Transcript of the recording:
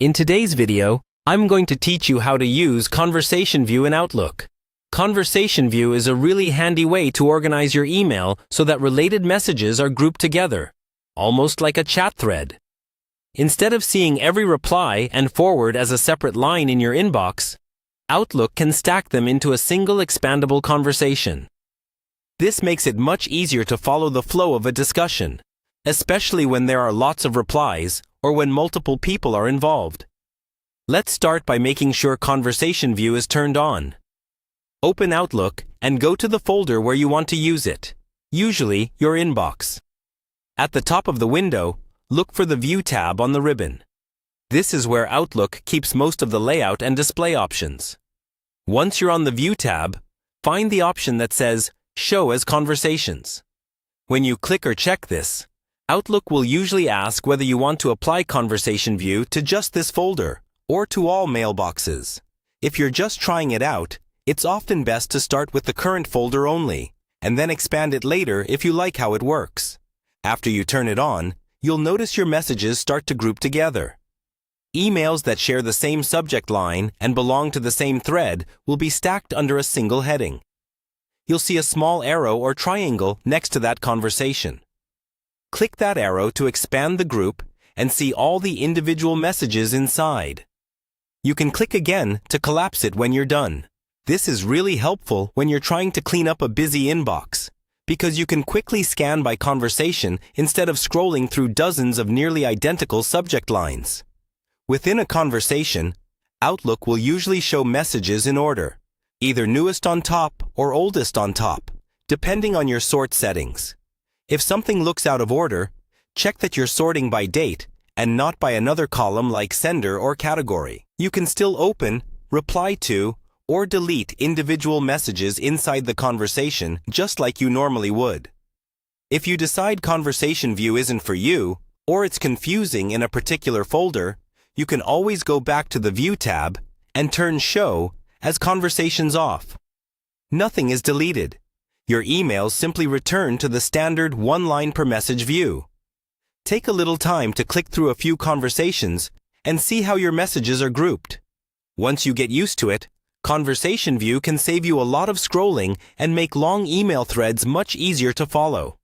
In today's video, I'm going to teach you how to use Conversation View in Outlook. Conversation View is a really handy way to organize your email so that related messages are grouped together, almost like a chat thread. Instead of seeing every reply and forward as a separate line in your inbox, Outlook can stack them into a single expandable conversation. This makes it much easier to follow the flow of a discussion, especially when there are lots of replies or when multiple people are involved. Let's start by making sure Conversation View is turned on. Open Outlook and go to the folder where you want to use it, usually your inbox. At the top of the window, look for the View tab on the ribbon. This is where Outlook keeps most of the layout and display options. Once you're on the View tab, find the option that says Show as Conversations. When you click or check this, Outlook will usually ask whether you want to apply Conversation View to just this folder or to all mailboxes. If you're just trying it out, it's often best to start with the current folder only, and then expand it later if you like how it works. After you turn it on, you'll notice your messages start to group together. Emails that share the same subject line and belong to the same thread will be stacked under a single heading. You'll see a small arrow or triangle next to that conversation. Click that arrow to expand the group and see all the individual messages inside. You can click again to collapse it when you're done. This is really helpful when you're trying to clean up a busy inbox, because you can quickly scan by conversation instead of scrolling through dozens of nearly identical subject lines. Within a conversation, Outlook will usually show messages in order, either newest on top or oldest on top, depending on your sort settings. If something looks out of order, check that you're sorting by date and not by another column like sender or category. You can still open, reply to, or delete individual messages inside the conversation just like you normally would. If you decide Conversation View isn't for you, or it's confusing in a particular folder, you can always go back to the View tab and turn Show as Conversations off. Nothing is deleted. Your emails simply return to the standard one-line per message view. Take a little time to click through a few conversations and see how your messages are grouped. Once you get used to it, Conversation View can save you a lot of scrolling and make long email threads much easier to follow.